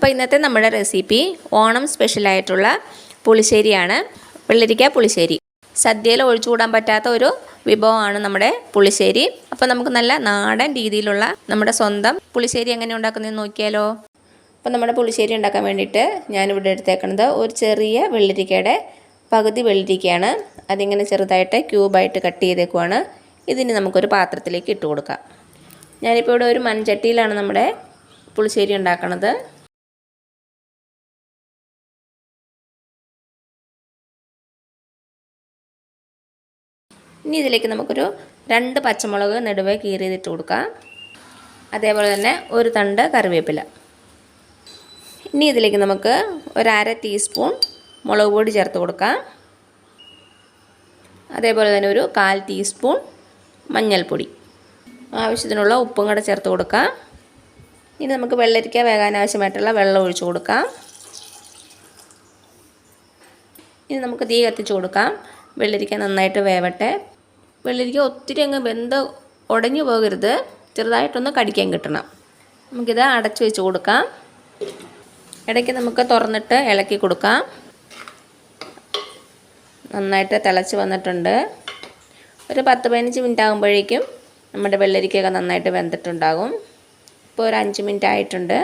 അപ്പോൾ ഇന്നത്തെ നമ്മുടെ റെസിപ്പി ഓണം സ്പെഷ്യലായിട്ടുള്ള പുളിശ്ശേരിയാണ്. വെള്ളരിക്ക പുളിശ്ശേരി സദ്യയിൽ ഒഴിച്ചുകൂടാൻ പറ്റാത്ത ഒരു വിഭവമാണ് നമ്മുടെ പുളിശ്ശേരി. അപ്പോൾ നമുക്ക് നല്ല നാടൻ രീതിയിലുള്ള നമ്മുടെ സ്വന്തം പുളിശ്ശേരി എങ്ങനെ ഉണ്ടാക്കുന്നതെന്ന് നോക്കിയാലോ. അപ്പോൾ നമ്മുടെ പുളിശ്ശേരി ഉണ്ടാക്കാൻ വേണ്ടിയിട്ട് ഞാനിവിടെ എടുത്തേക്കുന്നത് ഒരു ചെറിയ വെള്ളരിക്കയുടെ പകുതി വെള്ളരിക്കയാണ്. അതിങ്ങനെ ചെറുതായിട്ട് ക്യൂബായിട്ട് കട്ട് ചെയ്തേക്കുവാണ്. ഇതിന് നമുക്കൊരു പാത്രത്തിലേക്ക് ഇട്ട് കൊടുക്കാം. ഞാനിപ്പോൾ ഇവിടെ ഒരു മൺചട്ടിയിലാണ് നമ്മുടെ പുളിശ്ശേരി ഉണ്ടാക്കുന്നത്. ഇനി ഇതിലേക്ക് നമുക്കൊരു 2 പച്ചമുളക് നെടുവേ കീറിയിട്ട് കൊടുക്കാം. അതേപോലെ തന്നെ ഒരു തണ്ട് കറിവേപ്പില. ഇനി ഇതിലേക്ക് നമുക്ക് ഒരു 1/2 ടീസ്പൂൺ മുളക് പൊടി ചേർത്ത് കൊടുക്കാം. അതേപോലെ തന്നെ ഒരു 1/4 ടീസ്പൂൺ മഞ്ഞൾപ്പൊടി, ആവശ്യത്തിനുള്ള ഉപ്പും കൂടെ ചേർത്ത് കൊടുക്കാം. ഇനി നമുക്ക് വെള്ളരിക്ക വേകാൻ ആവശ്യമായിട്ടുള്ള വെള്ളം ഒഴിച്ചു കൊടുക്കാം. ഇനി നമുക്ക് തീ കത്തിച്ച് കൊടുക്കാം. വെള്ളരിക്ക നന്നായിട്ട് വേവട്ടെ. വെള്ളരിക്ക ഒത്തിരി അങ്ങ് വെന്ത് ഉടഞ്ഞു പോകരുത്, ചെറുതായിട്ടൊന്ന് കടിക്കാൻ കിട്ടണം. നമുക്കിത് അടച്ചു വെച്ച് കൊടുക്കാം. ഇടയ്ക്ക് നമുക്ക് തുറന്നിട്ട് ഇളക്കി കൊടുക്കാം. നന്നായിട്ട് തിളച്ച് വന്നിട്ടുണ്ട്. ഒരു 10-15 മിനിറ്റ് ആകുമ്പോഴേക്കും നമ്മുടെ വെള്ളരിക്കയൊക്കെ നന്നായിട്ട് വെന്തിട്ടുണ്ടാകും. ഇപ്പോൾ ഒരു 5 മിനിറ്റ് ആയിട്ടുണ്ട്.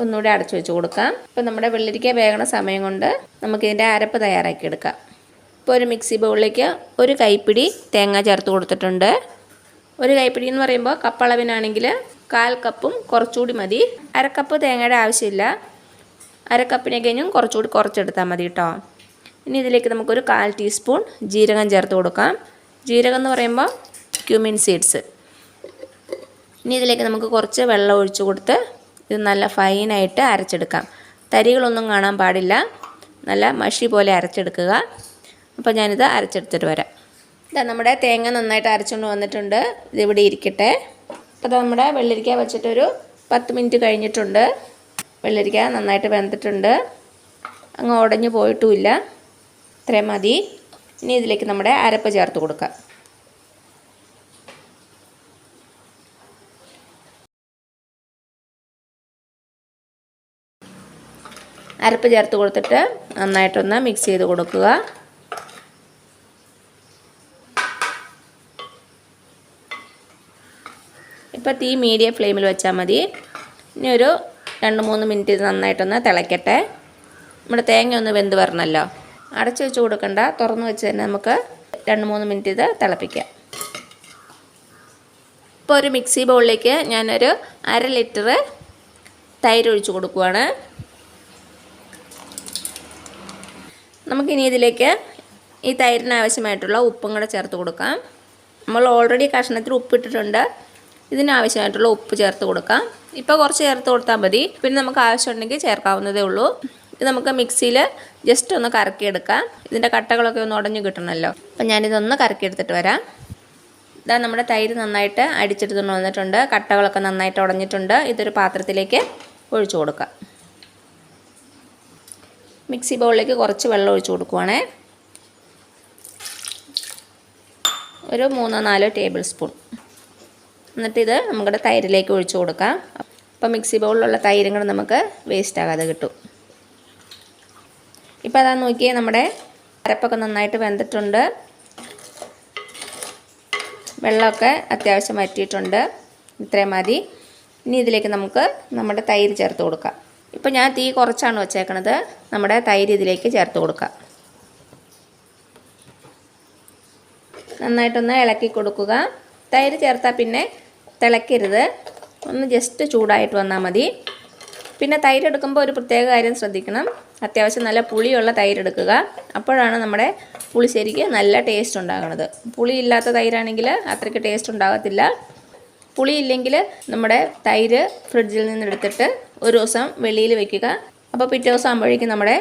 ഒന്നുകൂടി അടച്ചു വെച്ച് കൊടുക്കാം. ഇപ്പോൾ നമ്മുടെ വെള്ളരിക്ക വേകണ സമയം കൊണ്ട് നമുക്കിതിൻ്റെ അരപ്പ് തയ്യാറാക്കി എടുക്കാം. ഇപ്പോൾ ഒരു മിക്സി ബൗളിലേക്ക് ഒരു കൈപ്പിടി തേങ്ങ ചേർത്ത് കൊടുത്തിട്ടുണ്ട്. ഒരു കൈപ്പിടി എന്ന് പറയുമ്പോൾ കപ്പളവിനാണെങ്കിൽ 1/4 കപ്പും കുറച്ചുകൂടി മതി. 1/2 കപ്പ് തേങ്ങയുടെ ആവശ്യമില്ല. 1/2 കപ്പിനെ കഴിഞ്ഞും കുറച്ചുകൂടി കുറച്ചെടുത്താൽ മതി കേട്ടോ. ഇനി ഇതിലേക്ക് നമുക്കൊരു 1/4 ടീസ്പൂൺ ജീരകം ചേർത്ത് കൊടുക്കാം. ജീരകം എന്ന് പറയുമ്പോൾ ക്യുമിൻസീഡ്സ്. ഇനി ഇതിലേക്ക് നമുക്ക് കുറച്ച് വെള്ളം ഒഴിച്ച് കൊടുത്ത് ഇത് നല്ല ഫൈനായിട്ട് അരച്ചെടുക്കാം. തരികളൊന്നും കാണാൻ പാടില്ല. നല്ല മഷി പോലെ അരച്ചെടുക്കുക. അപ്പോൾ ഞാനിത് അരച്ചെടുത്തിട്ട് വരാം. ഇതാ നമ്മുടെ തേങ്ങ നന്നായിട്ട് അരച്ചുകൊണ്ട് വന്നിട്ടുണ്ട്. ഇതിവിടെ ഇരിക്കട്ടെ. അപ്പോൾ നമ്മുടെ വെള്ളരിക്ക വെച്ചിട്ടൊരു 10 മിനിറ്റ് കഴിഞ്ഞിട്ടുണ്ട്. വെള്ളരിക്ക നന്നായിട്ട് വെന്തിട്ടുണ്ട്. അങ്ങ് ഉടഞ്ഞു പോയിട്ടുമില്ല. ഇത്രയും മതി. ഇനി ഇതിലേക്ക് നമ്മുടെ അരപ്പ് ചേർത്ത് കൊടുക്കാം. അരപ്പ് ചേർത്ത് കൊടുത്തിട്ട് നന്നായിട്ടൊന്ന് മിക്സ് ചെയ്ത് കൊടുക്കുക. ഇപ്പോൾ തീ മീഡിയം ഫ്ലെയിമിൽ വെച്ചാൽ മതി. ഇനി ഒരു 2-3 മിനിറ്റ് ഇത് നന്നായിട്ടൊന്ന് തിളയ്ക്കട്ടെ. നമ്മുടെ തേങ്ങ ഒന്ന് വെന്ത് വരണമല്ലോ. അടച്ചു വെച്ച് കൊടുക്കണ്ട, തുറന്ന് വെച്ച് തന്നെ നമുക്ക് 2-3 മിനിറ്റ് ഇത് തിളപ്പിക്കാം. ഇപ്പോൾ ഒരു മിക്സി ബൗളിലേക്ക് ഞാനൊരു 1/2 ലിറ്റർ തൈര് ഒഴിച്ച് കൊടുക്കുവാണ്. നമുക്കിനി ഇതിലേക്ക് ഈ തൈരിന് ആവശ്യമായിട്ടുള്ള ഉപ്പും കൂടെ ചേർത്ത് കൊടുക്കാം. നമ്മൾ ഓൾറെഡി കഷ്ണത്തിൽ ഉപ്പിട്ടിട്ടുണ്ട്. ഇതിനാവശ്യമായിട്ടുള്ള ഉപ്പ് ചേർത്ത് കൊടുക്കാം. ഇപ്പോൾ കുറച്ച് ചേർത്ത് കൊടുത്താൽ മതി. പിന്നെ നമുക്ക് ആവശ്യമുണ്ടെങ്കിൽ ചേർക്കാവുന്നതേ ഉള്ളൂ. ഇത് നമുക്ക് മിക്സിയിൽ ജസ്റ്റ് ഒന്ന് കറക്കിയെടുക്കാം. ഇതിൻ്റെ കട്ടകളൊക്കെ ഒന്ന് ഉടഞ്ഞു കിട്ടണമല്ലോ. അപ്പം ഞാനിതൊന്ന് കറക്കിയെടുത്തിട്ട് വരാം. ഇതാ നമ്മുടെ തൈര് നന്നായിട്ട് അടിച്ചെടുത്തുകൊണ്ട് വന്നിട്ടുണ്ട്. കട്ടകളൊക്കെ നന്നായിട്ട് ഉടഞ്ഞിട്ടുണ്ട്. ഇതൊരു പാത്രത്തിലേക്ക് ഒഴിച്ചു കൊടുക്കാം. മിക്സി ബൗളിലേക്ക് കുറച്ച് വെള്ളം ഒഴിച്ച് കൊടുക്കുവാണേ. ഒരു 3-4 ടേബിൾ സ്പൂൺ. എന്നിട്ട് ഇത് നമ്മുടെ തൈരിലേക്ക് ഒഴിച്ചു കൊടുക്കാം. അപ്പോൾ മിക്സി ബൗളിലുള്ള തൈരും കൂടെ നമുക്ക് വേസ്റ്റ് ആകാതെ കിട്ടും. ഇപ്പോൾ അതാ നോക്കിയേ, നമ്മുടെ അരപ്പൊക്കെ നന്നായിട്ട് വെന്തിട്ടുണ്ട്. വെള്ളമൊക്കെ അത്യാവശ്യം വറ്റിയിട്ടുണ്ട്. ഇത്രയും മതി. ഇനി ഇതിലേക്ക് നമുക്ക് നമ്മുടെ തൈര് ചേർത്ത് കൊടുക്കാം. ഇപ്പോൾ ഞാൻ തീ കുറച്ചാണ് വെച്ചേക്കണത്. നമ്മുടെ തൈര് ഇതിലേക്ക് ചേർത്ത് കൊടുക്കാം. നന്നായിട്ടൊന്ന് ഇളക്കി കൊടുക്കുക. തൈര് ചേർത്താൽ പിന്നെ തിളക്കരുത്, ഒന്ന് ജസ്റ്റ് ചൂടായിട്ട് വന്നാൽ മതി. പിന്നെ തൈര് എടുക്കുമ്പോൾ ഒരു പ്രത്യേക കാര്യം ശ്രദ്ധിക്കണം. അത്യാവശ്യം നല്ല പുളിയുള്ള തൈര് എടുക്കുക. അപ്പോഴാണ് നമ്മുടെ പുളിശ്ശേരിക്ക് നല്ല ടേസ്റ്റ് ഉണ്ടാകുന്നത്. പുളി ഇല്ലാത്ത തൈരാണെങ്കിൽ അത്രയ്ക്ക് ടേസ്റ്റ് ഉണ്ടാകത്തില്ല. പുളി ഇല്ലെങ്കിൽ നമ്മുടെ തൈര് ഫ്രിഡ്ജിൽ നിന്ന് എടുത്തിട്ട് ഒരു ദിവസം വെളിയിൽ വെക്കുക. അപ്പോൾ പിറ്റേ ദിവസം ആകുമ്പോഴേക്കും നമ്മുടെ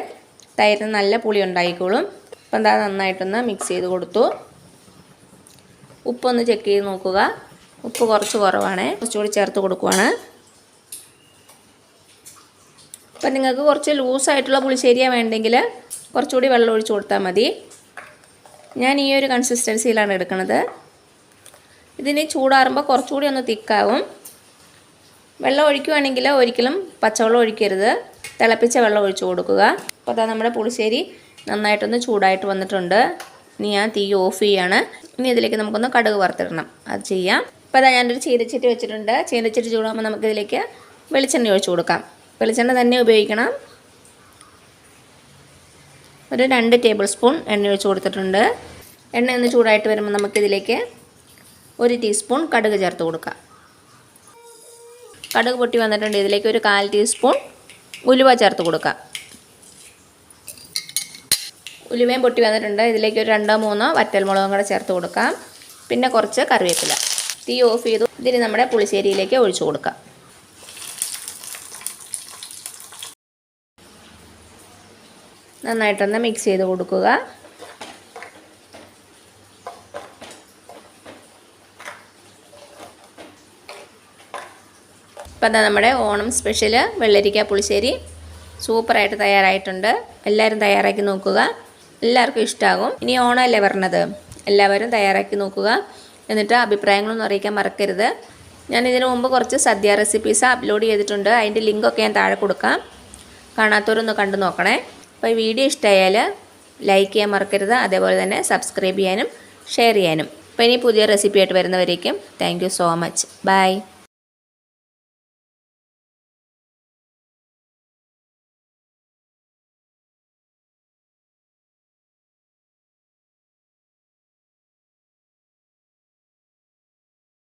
തൈരിന് നല്ല പുളി ഉണ്ടായിക്കോളും. അപ്പോൾ എന്താ നന്നായിട്ടൊന്ന് മിക്സ് ചെയ്ത് കൊടുത്തു. ഉപ്പൊന്ന് ചെക്ക് ചെയ്ത് നോക്കുക. ഉപ്പ് കുറച്ച് കുറവാണ്, കുറച്ചുകൂടി ചേർത്ത് കൊടുക്കുവാണ്. അപ്പം നിങ്ങൾക്ക് കുറച്ച് ലൂസായിട്ടുള്ള പുളിശ്ശേരിയാണ് വേണ്ടെങ്കിൽ കുറച്ചുകൂടി വെള്ളം ഒഴിച്ച് കൊടുത്താൽ മതി. ഞാൻ ഈ ഒരു കൺസിസ്റ്റൻസിയിലാണ് എടുക്കുന്നത്. ഇതിന് ചൂടാറുമ്പോൾ കുറച്ചുകൂടി ഒന്ന് തിക്കാവും. വെള്ളം ഒഴിക്കുകയാണെങ്കിൽ ഒരിക്കലും പച്ചവെള്ളം ഒഴിക്കരുത്, തിളപ്പിച്ച വെള്ളം ഒഴിച്ചു കൊടുക്കുക. അപ്പോൾ അതാ നമ്മുടെ പുളിശ്ശേരി നന്നായിട്ടൊന്ന് ചൂടായിട്ട് വന്നിട്ടുണ്ട്. ഇനി ഞാൻ തീ ഓഫ് ചെയ്യാണ്. ഇനി ഇതിലേക്ക് നമുക്കൊന്ന് കടുക് വറുത്തിടണം, അത് ചെയ്യാം. അപ്പോൾ അതാ ഞാനൊരു ചീനച്ചട്ടി വെച്ചിട്ടുണ്ട്. ചീനച്ചട്ടി ചൂടാകുമ്പോൾ നമുക്കിതിലേക്ക് വെളിച്ചെണ്ണ ഒഴിച്ചു കൊടുക്കാം. വെളിച്ചെണ്ണ തന്നെ ഉപയോഗിക്കണം. ഒരു 2 ടേബിൾ സ്പൂൺ എണ്ണ ഒഴിച്ച് കൊടുത്തിട്ടുണ്ട്. എണ്ണ ഒന്ന് ചൂടായിട്ട് വരുമ്പോൾ നമുക്കിതിലേക്ക് 1 ടീസ്പൂൺ കടുക് ചേർത്ത് കൊടുക്കാം. കടുക് പൊട്ടി വന്നിട്ടുണ്ട്. ഇതിലേക്ക് ഒരു 1/4 ടീസ്പൂൺ ഉലുവ ചേർത്ത് കൊടുക്കാം. ഉലുവയും പൊട്ടി വന്നിട്ടുണ്ട്. ഇതിലേക്ക് ഒരു 2-3 വറ്റൽമുളകും കൂടെ ചേർത്ത് കൊടുക്കാം. പിന്നെ കുറച്ച് കറിവേപ്പില. തീ ഓഫ് ചെയ്തു. ഇതിന് നമ്മുടെ പുളിശ്ശേരിയിലേക്ക് ഒഴിച്ചു കൊടുക്കാം. നന്നായിട്ടൊന്ന് മിക്സ് ചെയ്ത് കൊടുക്കുക. അപ്പോൾ അതാ നമ്മുടെ ഓണം സ്പെഷ്യൽ വെള്ളരിക്ക പുളിശ്ശേരി സൂപ്പറായിട്ട് തയ്യാറായിട്ടുണ്ട്. എല്ലാവരും തയ്യാറാക്കി നോക്കുക, എല്ലാവർക്കും ഇഷ്ടമാകും. ഇനി ഓണമല്ലേ പറഞ്ഞത്, എല്ലാവരും തയ്യാറാക്കി നോക്കുക. എന്നിട്ട് അഭിപ്രായങ്ങളൊന്നും അറിയിക്കാൻ മറക്കരുത്. ഞാൻ ഇതിനു മുമ്പ് കുറച്ച് സദ്യ റെസിപ്പീസ് അപ്ലോഡ് ചെയ്തിട്ടുണ്ട്. അതിൻ്റെ ലിങ്കൊക്കെ ഞാൻ താഴെ കൊടുക്കാം, കാണാത്തവരൊന്ന് കണ്ടു നോക്കണേ. അപ്പോൾ ഈ വീഡിയോ ഇഷ്ടമായാൽ ലൈക്ക് ചെയ്യാൻ മറക്കരുത്. അതേപോലെ തന്നെ സബ്സ്ക്രൈബ് ചെയ്യാനും ഷെയർ ചെയ്യാനും. അപ്പോൾ ഇനി പുതിയ റെസിപ്പി ആയിട്ട് വരുന്നവരേക്കും thank you so much. By.